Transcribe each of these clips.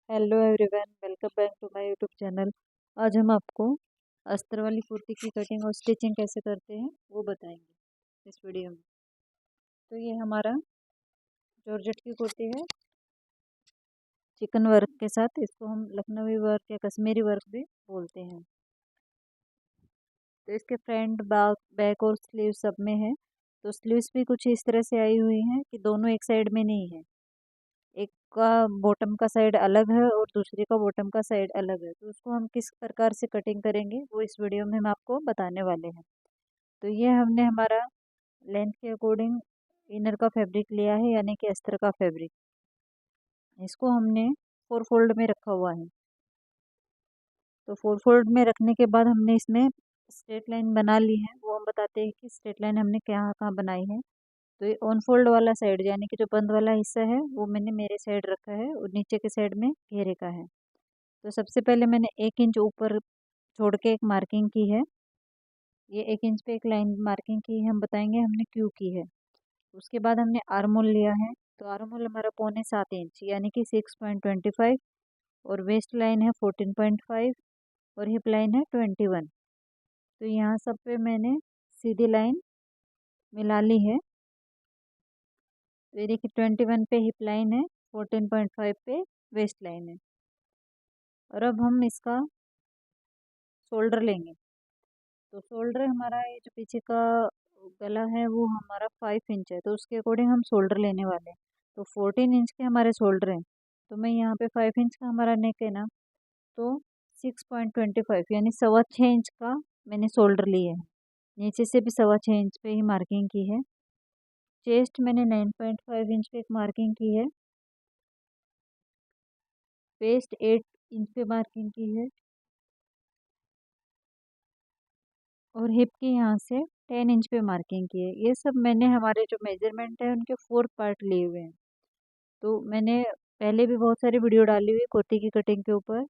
Hello everyone, welcome back to my YouTube channel. आज हम आपको अस्तर वाली कुर्ती की कटिंग और स्टिचिंग कैसे करते हैं वो बताएंगे इस वीडियो में। तो ये हमारा जॉर्जेट की कुर्ती है चिकन वर्क के साथ। इसको हम लखनवी वर्क या कश्मीरी वर्क भी बोलते हैं। तो इसके फ्रंट बैक और स्लीव सब में है। तो स्लीव्स भी कुछ इस तरह से आई हुई हैं कि दोनों एक साइड में नहीं है, एक का बॉटम का साइड अलग है और दूसरे का बॉटम का साइड अलग है। तो उसको हम किस प्रकार से कटिंग करेंगे वो इस वीडियो में हम आपको बताने वाले हैं। तो ये हमने हमारा लेंथ के अकॉर्डिंग इनर का फैब्रिक लिया है, यानी कि अस्तर का फैब्रिक। इसको हमने 4 फोल्ड में रखा हुआ है। तो 4 फोल्ड में रखने के बाद हमने इसमें स्ट्रेट लाइन बना ली है। वो हम बताते हैं कि स्ट्रेट लाइन हमने कहाँ कहाँ बनाई है। तो ये ऑन फोल्ड वाला साइड यानी कि जो बंद वाला हिस्सा है वो मैंने मेरे साइड रखा है और नीचे के साइड में घेरे का है। तो सबसे पहले मैंने 1 इंच ऊपर छोड़ के एक मार्किंग की है। ये 1 इंच पे एक लाइन मार्किंग की है, हम बताएंगे हमने क्यों की है। उसके बाद हमने आर्मोल लिया है। तो आर्मोल हमारा 6.25 इंच यानी कि 6.25 और वेस्ट लाइन है 14.5 और हिप लाइन है 21। तो यहाँ सब पे मैंने सीधी लाइन मिला ली है। तो ये देखिए 21 पे हिप लाइन है, 14.5 पे वेस्ट लाइन है। और अब हम इसका शोल्डर लेंगे। तो शोल्डर हमारा ये जो पीछे का गला है वो हमारा 5 इंच है, तो उसके अकॉर्डिंग हम शोल्डर लेने वाले हैं। तो 14 इंच के हमारे शोल्डर हैं। तो मैं यहाँ पे 5 इंच का हमारा नेक है ना, तो 6.25 यानी 6.25 इंच का मैंने शोल्डर लिया है। नीचे से भी 6.25 इंच पे ही मार्किंग की है। चेस्ट मैंने 9.5 इंच पे एक मार्किंग की है। वेस्ट 8 इंच पे मार्किंग की है। और हिप की यहाँ से 10 इंच पे मार्किंग की है। ये सब मैंने हमारे जो मेजरमेंट है उनके 4 पार्ट लिए हुए हैं। तो मैंने पहले भी बहुत सारी वीडियो डाली हुई है कुर्ती की कटिंग के ऊपर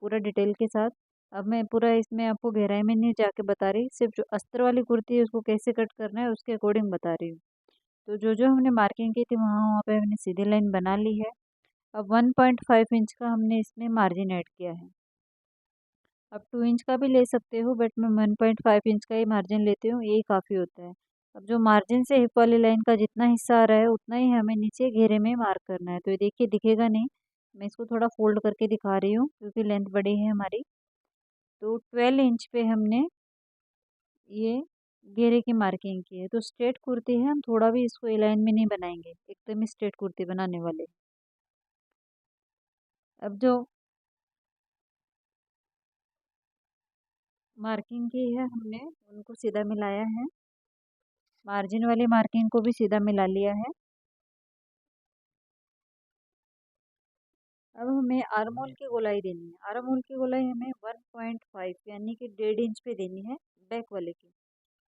पूरा डिटेल के साथ। अब मैं पूरा इसमें आपको गहराई में नहीं जाके बता रही, सिर्फ जो अस्तर वाली कुर्ती है उसको कैसे कट करना है उसके अकॉर्डिंग बता रही हूँ। तो जो जो हमने मार्किंग की थी वहाँ वहाँ पे हमने सीधी लाइन बना ली है। अब 1.5 इंच का हमने इसमें मार्जिन ऐड किया है। अब 2 इंच का भी ले सकते हो, बट मैं 1.5 इंच का ही मार्जिन लेती हूँ, यही काफ़ी होता है। अब जो मार्जिन से हिप वाली लाइन का जितना हिस्सा आ रहा है उतना ही हमें नीचे घेरे में मार्क करना है। तो ये देखिए दिखेगा नहीं, मैं इसको थोड़ा फोल्ड करके दिखा रही हूँ क्योंकि लेंथ बड़ी है हमारी। तो 12 इंच पे हमने ये घेरे की मार्किंग की है। तो स्ट्रेट कुर्ती है, हम थोड़ा भी इसको लाइन में नहीं बनाएंगे, एकदम ही स्ट्रेट कुर्ती बनाने वाले। अब जो मार्किंग की है हमने उनको सीधा मिलाया है, मार्जिन वाली मार्किंग को भी सीधा मिला लिया है। अब हमें आर्मोल की गोलाई देनी है। आर्मोल की गोलाई हमें 1.5 यानी कि 1.5 इंच पे देनी है बैक वाले की।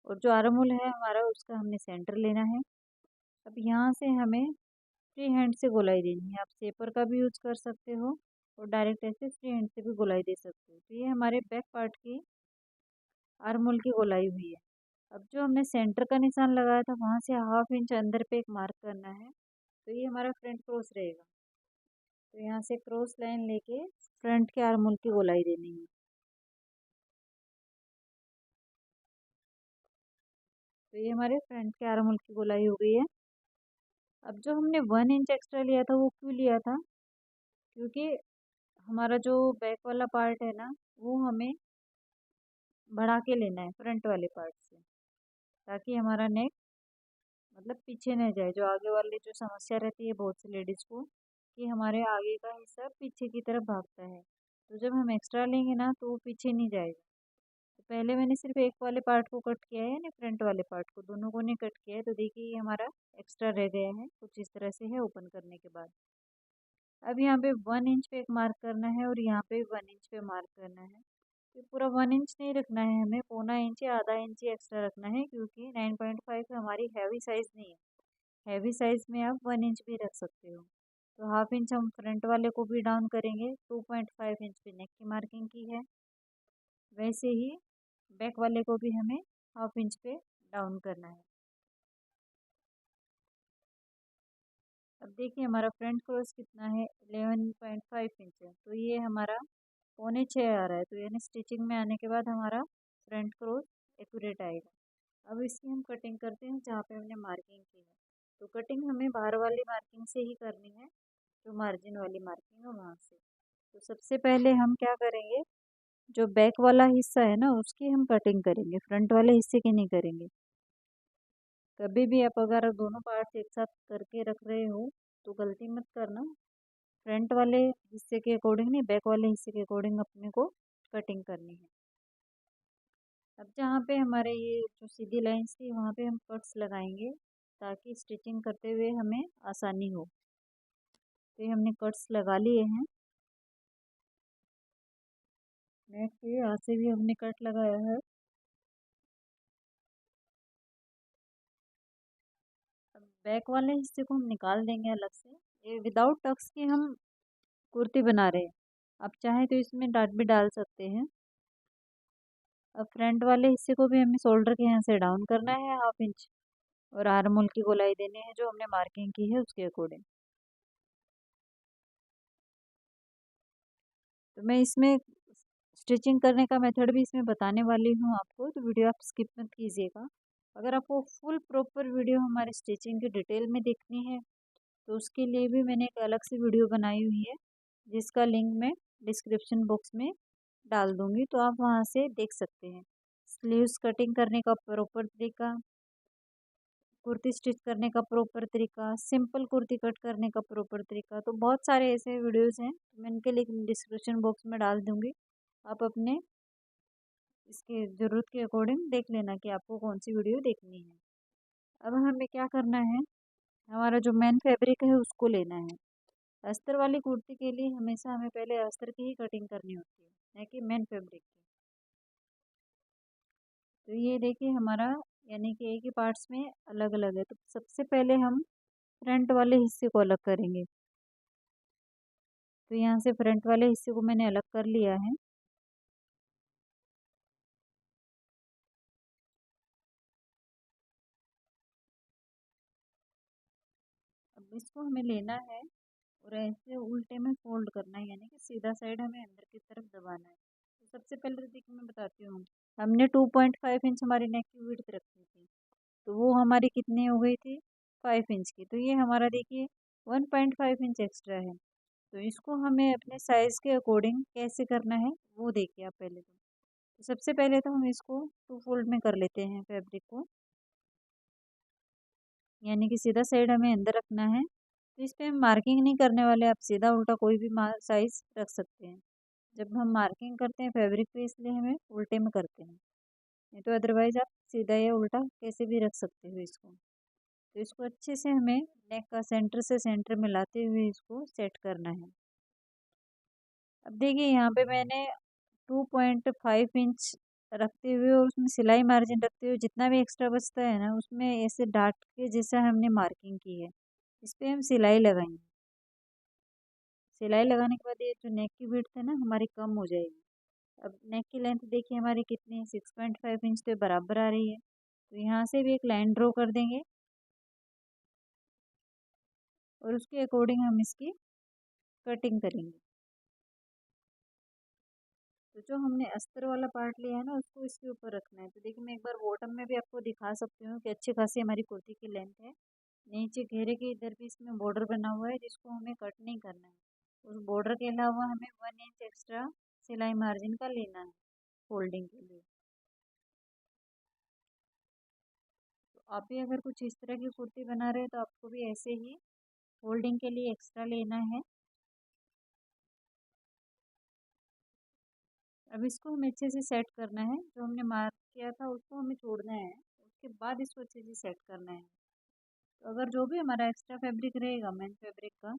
और जो आर्मोल है हमारा उसका हमने सेंटर लेना है। अब यहाँ से हमें फ्री हैंड से गोलाई देनी है। आप सेपर का भी यूज कर सकते हो और डायरेक्ट ऐसे फ्री हैंड से भी गोलाई दे सकते हो। तो ये हमारे बैक पार्ट की आर्मोल की गोलाई हुई है। अब जो हमने सेंटर का निशान लगाया था वहाँ से 1/2 इंच अंदर पे एक मार्क करना है। तो ये हमारा फ्रंट क्रॉस रहेगा। तो यहाँ से क्रॉस लाइन लेके फ्रंट के आर्मोल की गोलाई देनी है। तो ये हमारे फ्रंट के आर्मोल की गोलाई हो गई है। अब जो हमने 1 इंच एक्स्ट्रा लिया था वो क्यों लिया था, क्योंकि हमारा जो बैक वाला पार्ट है ना वो हमें बढ़ा के लेना है फ्रंट वाले पार्ट से, ताकि हमारा नेक मतलब पीछे न जाए। जो आगे वाली जो समस्या रहती है बहुत सी लेडीज़ को कि हमारे आगे का हिस्सा पीछे की तरफ भागता है। तो जब हम एक्स्ट्रा लेंगे ना तो वो पीछे नहीं जाएगा। तो पहले मैंने सिर्फ एक वाले पार्ट को कट किया है, यानी फ्रंट वाले पार्ट को, दोनों को नहीं कट किया है। तो देखिए ये हमारा एक्स्ट्रा रह गया है, कुछ इस तरह से है ओपन करने के बाद। अब यहाँ पे 1 इंच पे एक मार्क करना है और यहाँ पे 1 इंच पे मार्क करना है। तो पूरा 1 इंच नहीं रखना है, हमें 0.25 इंच या आधा इंच ही एक्स्ट्रा रखना है, क्योंकि 9.5 हमारी हैवी साइज़ नहीं है। हैवी साइज़ में आप 1 इंच भी रख सकते हो। तो 1/2 इंच हम फ्रंट वाले को भी डाउन करेंगे। 2.5 इंच पे नेक की मार्किंग की है, वैसे ही बैक वाले को भी हमें 1/2 इंच पे डाउन करना है। अब देखिए हमारा फ्रंट क्रॉस कितना है, 11.5 इंच है, तो ये हमारा 5.25 आ रहा है, तो यानी स्टिचिंग में आने के बाद हमारा फ्रंट क्रॉस एक्यूरेट आएगा। अब इसकी हम कटिंग करते हैं जहाँ पे हमने मार्किंग की है। तो कटिंग हमें बाहर वाली मार्किंग से ही करनी है, जो मार्जिन वाली मार्किंग है वहाँ से। तो सबसे पहले हम क्या करेंगे, जो बैक वाला हिस्सा है ना उसकी हम कटिंग करेंगे, फ्रंट वाले हिस्से की नहीं करेंगे। कभी भी आप अगर दोनों पार्ट्स एक साथ करके रख रहे हो तो गलती मत करना, फ्रंट वाले हिस्से के अकॉर्डिंग नहीं, बैक वाले हिस्से के अकॉर्डिंग अपने को कटिंग करनी है। अब जहाँ पे हमारे ये जो सीधी लाइंस थी वहाँ पे हम कट्स लगाएंगे ताकि स्टिचिंग करते हुए हमें आसानी हो। तो ये हमने कट्स लगा लिए हैं, नेक के यहाँ से भी हमने कट लगाया है। अब बैक वाले हिस्से को हम निकाल देंगे अलग से। ये विदाउट टक्स की हम कुर्ती बना रहे हैं, आप चाहें तो इसमें डाट भी डाल सकते हैं। अब फ्रंट वाले हिस्से को भी हमें शोल्डर के यहाँ से डाउन करना है 1/2 इंच, और आर्म होल की गोलाई देनी है जो हमने मार्किंग की है उसके अकॉर्डिंग। तो मैं इसमें स्टिचिंग करने का मेथड भी इसमें बताने वाली हूँ आपको, तो वीडियो आप स्किप मत कीजिएगा। अगर आपको फुल प्रॉपर वीडियो हमारे स्टिचिंग की डिटेल में देखनी है तो उसके लिए भी मैंने एक अलग से वीडियो बनाई हुई है, जिसका लिंक मैं डिस्क्रिप्शन बॉक्स में डाल दूँगी, तो आप वहाँ से देख सकते हैं। स्लीव्स कटिंग करने का प्रॉपर तरीका, कुर्ती स्टिच करने का प्रॉपर तरीका, सिंपल कुर्ती कट करने का प्रॉपर तरीका, तो बहुत सारे ऐसे वीडियोस हैं, तो मैं इनके लिंक डिस्क्रिप्शन बॉक्स में डाल दूँगी। आप अपने इसके ज़रूरत के अकॉर्डिंग देख लेना कि आपको कौन सी वीडियो देखनी है। अब हमें क्या करना है, हमारा जो मेन फैब्रिक है उसको लेना है। अस्तर वाली कुर्ती के लिए हमेशा हमें पहले अस्तर की ही कटिंग करनी होती है, न कि मेन फैब्रिक की। तो ये देखिए हमारा यानी कि एक ही पार्ट्स में अलग अलग है, तो सबसे पहले हम फ्रंट वाले हिस्से को अलग करेंगे। तो यहाँ से फ्रंट वाले हिस्से को मैंने अलग कर लिया है। अब इसको हमें लेना है और ऐसे उल्टे में फोल्ड करना है, यानी कि सीधा साइड हमें अंदर की तरफ दबाना है। तो सबसे पहले तो देखिए मैं बताती हूँ, हमने 2.5 इंच हमारी नेक की विड्थ रखी थी, तो वो हमारी कितनी हो गई थी, 5 इंच की। तो ये हमारा देखिए 1.5 इंच एक्स्ट्रा है। तो इसको हमें अपने साइज़ के अकॉर्डिंग कैसे करना है वो देखिए आप पहले तो सबसे पहले तो हम इसको टू फोल्ड में कर लेते हैं फैब्रिक को, यानी कि सीधा साइड हमें अंदर रखना है। तो इस पे हम मार्किंग नहीं करने वाले, आप सीधा उल्टा कोई भी साइज़ रख सकते हैं। जब हम मार्किंग करते हैं फैब्रिक पे इसलिए हमें उल्टे में करते हैं, नहीं तो अदरवाइज़ आप सीधा या उल्टा कैसे भी रख सकते हो इसको। तो इसको अच्छे से हमें नेक का सेंटर से सेंटर मिलाते हुए इसको सेट करना है। अब देखिए यहाँ पे मैंने 2.5 इंच रखते हुए और उसमें सिलाई मार्जिन रखते हुए जितना भी एक्स्ट्रा बचता है ना उसमें ऐसे डाट के जैसा हमने मार्किंग की है, इस पे हम सिलाई लगाएंगे। सिलाई लगाने के बाद ये जो नेक की विड्थ है ना हमारी कम हो जाएगी। अब नेक की लेंथ देखिए हमारी कितनी है, 6.5 इंच तो बराबर आ रही है। तो यहाँ से भी एक लाइन ड्रॉ कर देंगे और उसके अकॉर्डिंग हम इसकी कटिंग करेंगे। तो जो हमने अस्तर वाला पार्ट लिया है ना उसको इसके ऊपर रखना है। तो देखिए मैं एक बार बॉटम में भी आपको दिखा सकती हूँ कि अच्छी खासी हमारी कुर्ती की लेंथ है। नीचे घेरे के इधर भी इसमें बॉर्डर बना हुआ है जिसको हमें कट नहीं करना है। उस बॉर्डर के अलावा हमें 1 इंच एक्स्ट्रा सिलाई मार्जिन का लेना है फोल्डिंग के लिए। तो आप भी अगर कुछ इस तरह की कुर्ती बना रहे हैं तो आपको भी ऐसे ही फोल्डिंग के लिए एक्स्ट्रा लेना है। अब इसको हमें अच्छे से सेट करना है, जो हमने मार्क किया था उसको हमें छोड़ना है, उसके बाद इसको अच्छे से सेट करना है। तो अगर जो भी हमारा एक्स्ट्रा फैब्रिक रहेगा मेन फैब्रिक का,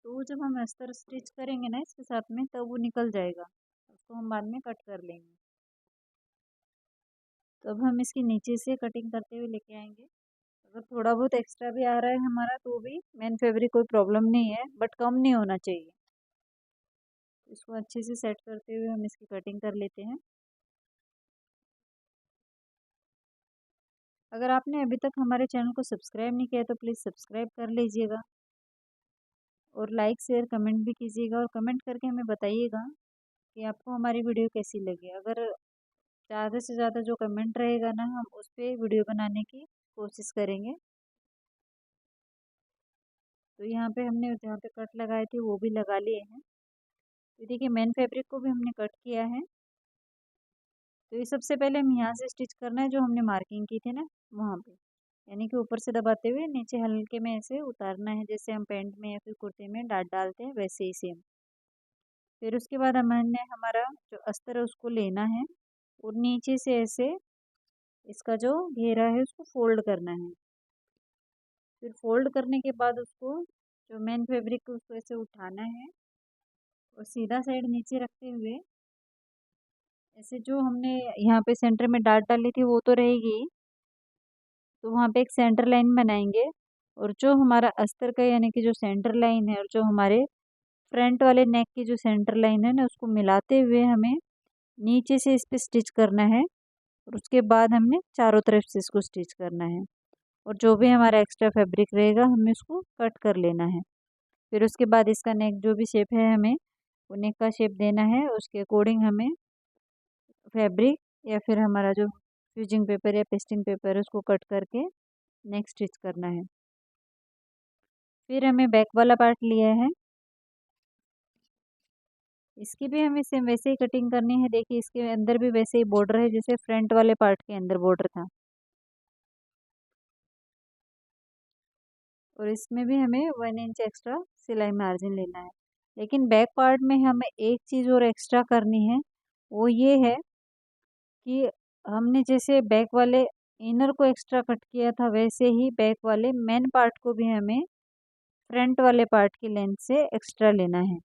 तो वो जब हम अस्तर स्टिच करेंगे ना इसके साथ में तब वो निकल जाएगा, उसको हम बाद में कट कर लेंगे। तो अब हम इसकी नीचे से कटिंग करते हुए लेके आएंगे। अगर थोड़ा बहुत एक्स्ट्रा भी आ रहा है हमारा तो भी मेन फैब्रिक कोई प्रॉब्लम नहीं है, बट कम नहीं होना चाहिए। इसको अच्छे से सेट करते हुए हम इसकी कटिंग कर लेते हैं। अगर आपने अभी तक हमारे चैनल को सब्सक्राइब नहीं किया तो प्लीज़ सब्सक्राइब कर लीजिएगा। और लाइक शेयर कमेंट भी कीजिएगा और कमेंट करके हमें बताइएगा कि आपको हमारी वीडियो कैसी लगी। अगर ज़्यादा से ज़्यादा जो कमेंट रहेगा ना, हम उस पर वीडियो बनाने की कोशिश करेंगे। तो यहाँ पे हमने जहाँ पे कट लगाए थे वो भी लगा लिए हैं। तो देखिए मेन फैब्रिक को भी हमने कट किया है। तो ये सबसे पहले हम यहाँ से स्टिच करना है, जो हमने मार्किंग की थी ना वहाँ पे, यानी कि ऊपर से दबाते हुए नीचे हल्के में ऐसे उतारना है, जैसे हम पैंट में या फिर कुर्ते में डाट डालते हैं वैसे ही सेम। फिर उसके बाद हमने हमारा जो अस्तर है उसको लेना है और नीचे से ऐसे इसका जो घेरा है उसको फोल्ड करना है। फिर फोल्ड करने के बाद उसको जो मेन फैब्रिक है उसको ऐसे उठाना है और सीधा साइड नीचे रखते हुए ऐसे जो हमने यहाँ पे सेंटर में डाट डाली थी वो तो रहेगी, तो वहाँ पे एक सेंटर लाइन बनाएंगे और जो हमारा अस्तर का यानी कि जो सेंटर लाइन है और जो हमारे फ्रंट वाले नेक की जो सेंटर लाइन है ना, उसको मिलाते हुए हमें नीचे से इस पे स्टिच करना है और उसके बाद हमने चारों तरफ से इसको स्टिच करना है और जो भी हमारा एक्स्ट्रा फैब्रिक रहेगा हमें उसको कट कर लेना है। फिर उसके बाद इसका नेक जो भी शेप है हमें वो नेक का शेप देना है, उसके अकॉर्डिंग हमें फैब्रिक या फिर हमारा जो फ्यूजिंग पेपर या पेस्टिंग पेपर है उसको कट करके नेक स्टिच करना है। फिर हमें बैक वाला पार्ट लिया है, इसकी भी हमें सेम वैसे ही कटिंग करनी है। देखिए इसके अंदर भी वैसे ही बॉर्डर है जैसे फ्रंट वाले पार्ट के अंदर बॉर्डर था, और इसमें भी हमें 1 इंच एक्स्ट्रा सिलाई मार्जिन लेना है। लेकिन बैक पार्ट में हमें एक चीज़ और एक्स्ट्रा करनी है, वो ये है कि हमने जैसे बैक वाले इनर को एक्स्ट्रा कट किया था वैसे ही बैक वाले मेन पार्ट को भी हमें फ्रंट वाले पार्ट की लेंथ से एक्स्ट्रा लेना है।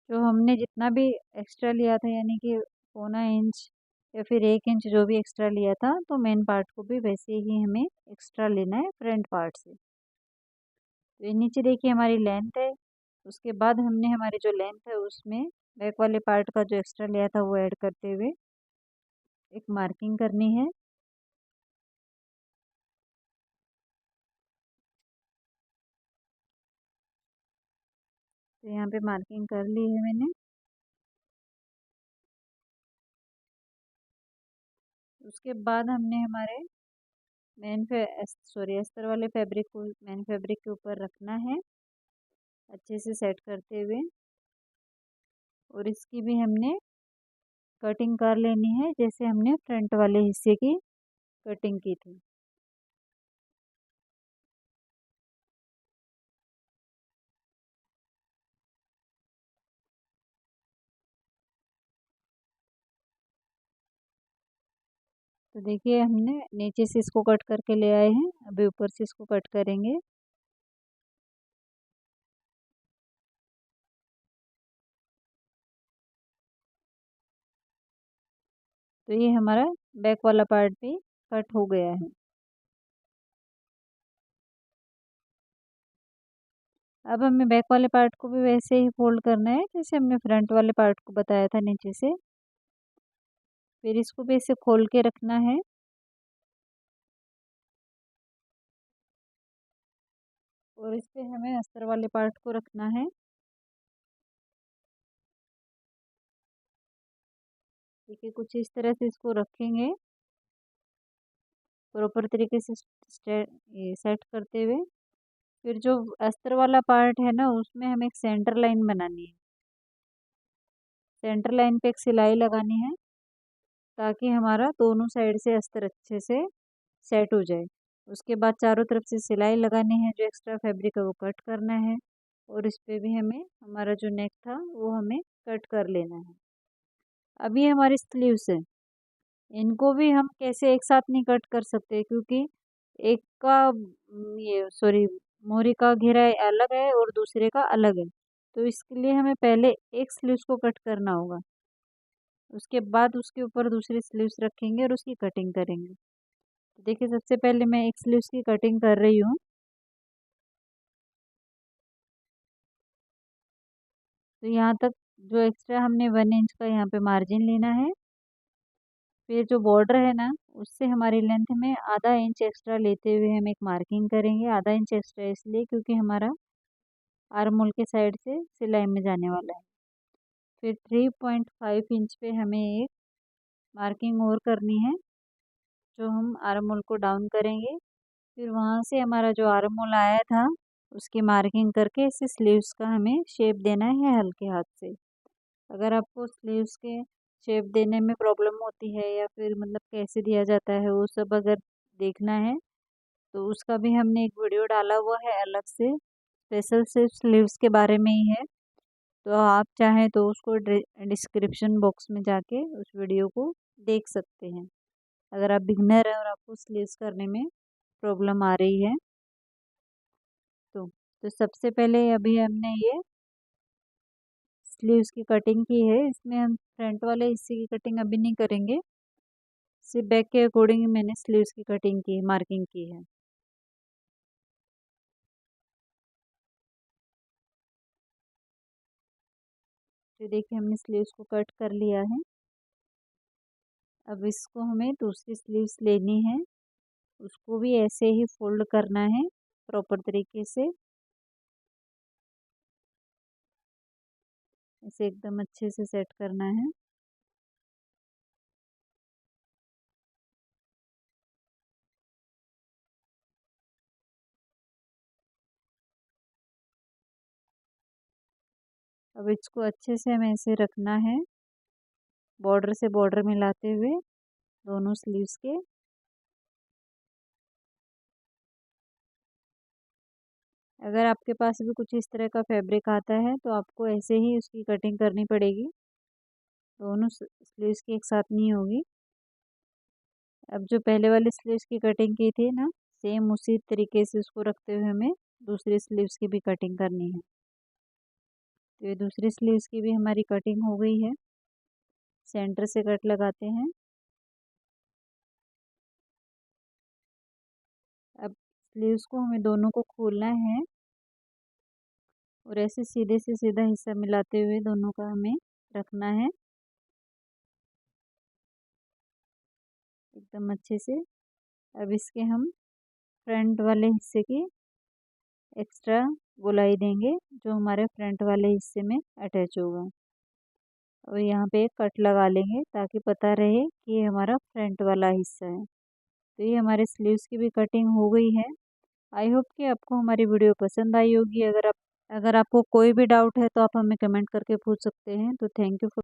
जो हमने जितना भी एक्स्ट्रा लिया था यानी कि 0.25 इंच या फिर 1 इंच जो भी एक्स्ट्रा लिया था, तो मेन पार्ट को भी वैसे ही हमें एक्स्ट्रा लेना है फ्रंट पार्ट से। तो ये नीचे देखिए हमारी लेंथ है, उसके बाद हमने हमारी जो लेंथ है उसमें बैक वाले पार्ट का जो एक्स्ट्रा लिया था वो ऐड करते हुए एक मार्किंग करनी है। तो यहाँ पे मार्किंग कर ली है मैंने। उसके बाद हमने हमारे अस्तर वाले फैब्रिक को मेन फैब्रिक के ऊपर रखना है अच्छे से सेट करते हुए, और इसकी भी हमने कटिंग कर लेनी है जैसे हमने फ्रंट वाले हिस्से की कटिंग की थी। तो देखिए हमने नीचे से इसको कट करके ले आए हैं, अभी ऊपर से इसको कट करेंगे। तो ये हमारा बैक वाला पार्ट भी कट हो गया है। अब हमें बैक वाले पार्ट को भी वैसे ही फोल्ड करना है जैसे हमने फ्रंट वाले पार्ट को बताया था नीचे से। फिर इसको भी ऐसे खोल के रखना है और इस पे हमें अस्तर वाले पार्ट को रखना है। देखिए कुछ इस तरह से इसको रखेंगे प्रॉपर तरीके से सेट करते हुए। फिर जो अस्तर वाला पार्ट है ना उसमें हमें एक सेंटर लाइन बनानी है, सेंटर लाइन पे एक सिलाई लगानी है ताकि हमारा दोनों साइड से अस्तर अच्छे से सेट हो जाए। उसके बाद चारों तरफ से सिलाई लगानी है, जो एक्स्ट्रा फैब्रिक है वो कट करना है और इस पे भी हमें हमारा जो नेक था वो हमें कट कर लेना है। अब ये हमारी स्लीव्स है, इनको भी हम कैसे एक साथ नहीं कट कर सकते क्योंकि एक का ये सॉरी मोरी का घेरा अलग है और दूसरे का अलग है, तो इसके लिए हमें पहले एक स्लीव्स को कट करना होगा, उसके बाद उसके ऊपर दूसरी स्लीव्स रखेंगे और उसकी कटिंग करेंगे। तो देखिए सबसे पहले मैं एक स्लीव्स की कटिंग कर रही हूँ। तो यहाँ तक जो एक्स्ट्रा हमने 1 इंच का यहाँ पे मार्जिन लेना है। फिर जो बॉर्डर है ना उससे हमारी लेंथ में आधा इंच एक्स्ट्रा लेते हुए हम एक मार्किंग करेंगे। आधा इंच एक्स्ट्रा इसलिए क्योंकि हमारा आर्म होल के साइड से सिलाई में जाने वाला है। फिर 3.5 इंच पे हमें एक मार्किंग और करनी है, जो हम आर्म होल को डाउन करेंगे। फिर वहाँ से हमारा जो आर्म होल आया था उसकी मार्किंग करके इसे स्लीव्स का हमें शेप देना है हल्के हाथ से। अगर आपको स्लीव्स के शेप देने में प्रॉब्लम होती है या फिर मतलब कैसे दिया जाता है वो सब अगर देखना है तो उसका भी हमने एक वीडियो डाला हुआ है अलग से, स्पेशल सिर्फ स्लीव्स के बारे में ही है। तो आप चाहें तो उसको डिस्क्रिप्शन बॉक्स में जाके उस वीडियो को देख सकते हैं, अगर आप बिगनर हैं और आपको स्लीव्स करने में प्रॉब्लम आ रही है तो सबसे पहले अभी हमने ये स्लीव्स की कटिंग की है। इसमें हम फ्रंट वाले हिस्से की कटिंग अभी नहीं करेंगे, सिर्फ बैक के अकॉर्डिंग मैंने स्लीव्स की कटिंग की, मार्किंग की है। तो देखिए हमने स्लीव्स को कट कर लिया है। अब इसको हमें दूसरी स्लीव्स लेनी है, उसको भी ऐसे ही फोल्ड करना है प्रॉपर तरीके से, इसे एकदम अच्छे से सेट करना है। अब इसको अच्छे से हमें ऐसे रखना है, बॉर्डर से बॉर्डर मिलाते हुए दोनों स्लीव्स के। अगर आपके पास भी कुछ इस तरह का फैब्रिक आता है तो आपको ऐसे ही उसकी कटिंग करनी पड़ेगी, दोनों स्लीव्स की एक साथ नहीं होगी। अब जो पहले वाले स्लीव्स की कटिंग की थी ना, सेम उसी तरीके से उसको रखते हुए हमें दूसरी स्लीव्स की भी कटिंग करनी है। तो ये दूसरी स्लीव्स की भी हमारी कटिंग हो गई है। सेंटर से कट लगाते हैं। अब स्लीव्स को हमें दोनों को खोलना है और ऐसे सीधे से सीधा हिस्सा मिलाते हुए दोनों का हमें रखना है एकदम अच्छे से। अब इसके हम फ्रंट वाले हिस्से की एक्स्ट्रा गोलाई देंगे जो हमारे फ्रंट वाले हिस्से में अटैच होगा, और यहाँ पे एक कट लगा लेंगे ताकि पता रहे कि ये हमारा फ्रंट वाला हिस्सा है। तो ये हमारे स्लीव्स की भी कटिंग हो गई है। आई होप कि आपको हमारी वीडियो पसंद आई होगी। अगर आपको कोई भी डाउट है तो आप हमें कमेंट करके पूछ सकते हैं। तो थैंक यू फॉर